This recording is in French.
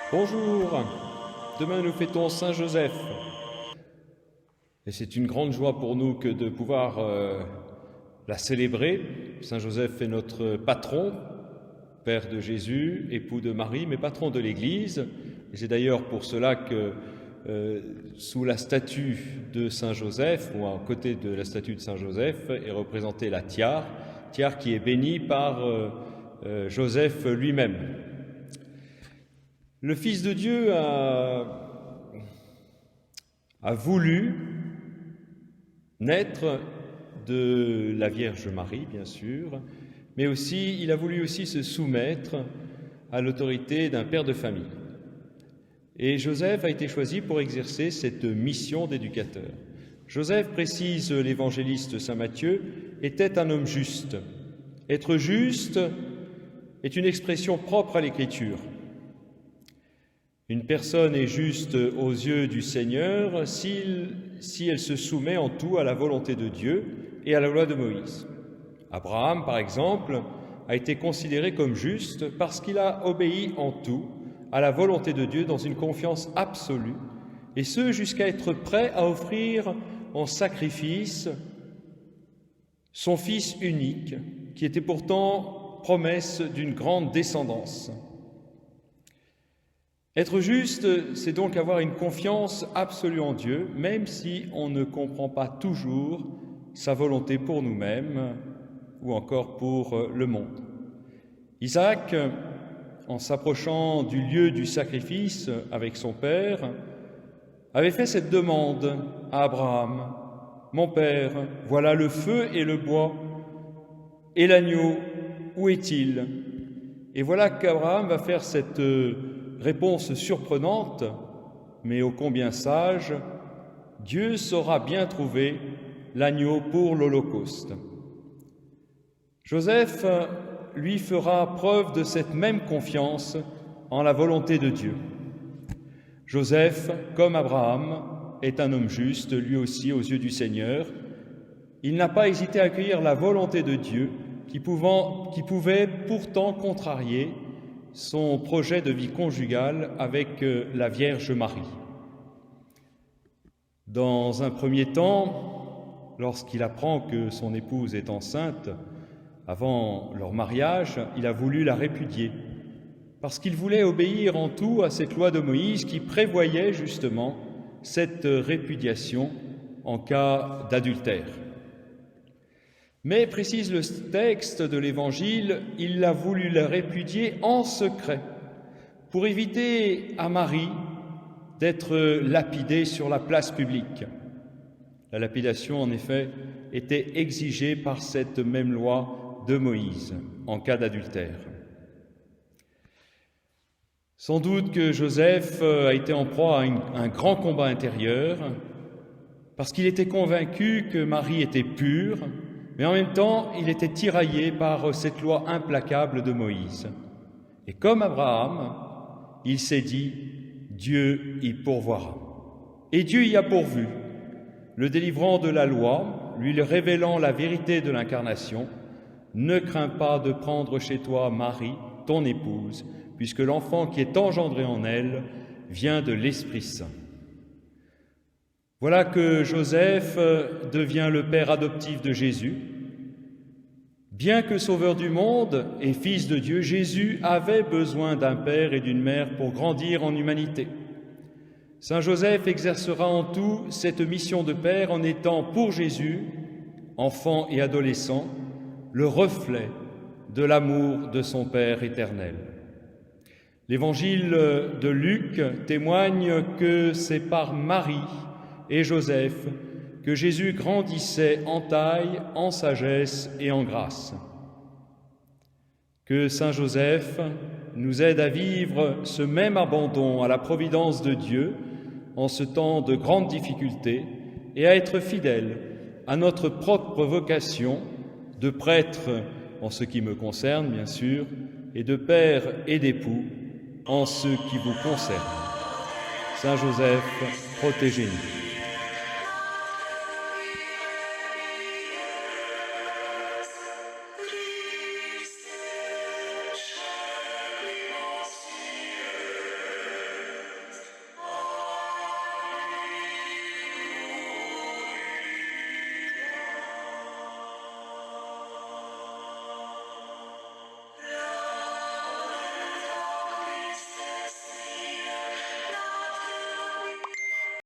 Bonjour, demain nous fêtons Saint Joseph. Et c'est une grande joie pour nous que de pouvoir la célébrer. Saint Joseph est notre patron, père de Jésus, époux de Marie, mais patron de l'Église. Et c'est d'ailleurs pour cela que sous la statue de Saint Joseph, ou à côté de la statue de Saint Joseph, est représentée la tiare qui est bénie par Joseph lui-même. Le Fils de Dieu a voulu naître de la Vierge Marie, bien sûr, mais aussi, il a voulu aussi se soumettre à l'autorité d'un père de famille. Et Joseph a été choisi pour exercer cette mission d'éducateur. Joseph, précise l'évangéliste Saint Matthieu, était un homme juste. Être juste est une expression propre à l'Écriture. Une personne est juste aux yeux du Seigneur si elle se soumet en tout à la volonté de Dieu et à la loi de Moïse. Abraham, par exemple, a été considéré comme juste parce qu'il a obéi en tout à la volonté de Dieu dans une confiance absolue, et ce jusqu'à être prêt à offrir en sacrifice son Fils unique, qui était pourtant promesse d'une grande descendance. Être juste, c'est donc avoir une confiance absolue en Dieu, même si on ne comprend pas toujours sa volonté pour nous-mêmes ou encore pour le monde. Isaac, en s'approchant du lieu du sacrifice avec son père, avait fait cette demande à Abraham. « Mon père, voilà le feu et le bois, et l'agneau, où est-il » Et voilà qu'Abraham va faire cette réponse surprenante, mais ô combien sage, « Dieu saura bien trouver l'agneau pour l'Holocauste ». Joseph, lui, fera preuve de cette même confiance en la volonté de Dieu. Joseph, comme Abraham, est un homme juste, lui aussi, aux yeux du Seigneur. Il n'a pas hésité à accueillir la volonté de Dieu qui pouvait pourtant contrarier son projet de vie conjugale avec la Vierge Marie. Dans un premier temps, lorsqu'il apprend que son épouse est enceinte, avant leur mariage, il a voulu la répudier, parce qu'il voulait obéir en tout à cette loi de Moïse qui prévoyait justement cette répudiation en cas d'adultère. Mais, précise le texte de l'Évangile, il a voulu la répudier en secret, pour éviter à Marie d'être lapidée sur la place publique. La lapidation, en effet, était exigée par cette même loi de Moïse en cas d'adultère. Sans doute que Joseph a été en proie à un grand combat intérieur, parce qu'il était convaincu que Marie était pure, mais en même temps, il était tiraillé par cette loi implacable de Moïse. Et comme Abraham, il s'est dit « Dieu y pourvoira ». Et Dieu y a pourvu, le délivrant de la loi, lui révélant la vérité de l'incarnation. « Ne crains pas de prendre chez toi Marie, ton épouse, puisque l'enfant qui est engendré en elle vient de l'Esprit Saint. » Voilà que Joseph devient le père adoptif de Jésus. Bien que sauveur du monde et fils de Dieu, Jésus avait besoin d'un père et d'une mère pour grandir en humanité. Saint Joseph exercera en tout cette mission de père en étant pour Jésus, enfant et adolescent, le reflet de l'amour de son Père éternel. L'Évangile de Luc témoigne que c'est par Marie et Joseph que Jésus grandissait en taille, en sagesse et en grâce. Que Saint Joseph nous aide à vivre ce même abandon à la providence de Dieu en ce temps de grandes difficultés et à être fidèles à notre propre vocation de prêtre en ce qui me concerne, bien sûr, et de père et d'époux en ce qui vous concerne. Saint Joseph, protégez-nous.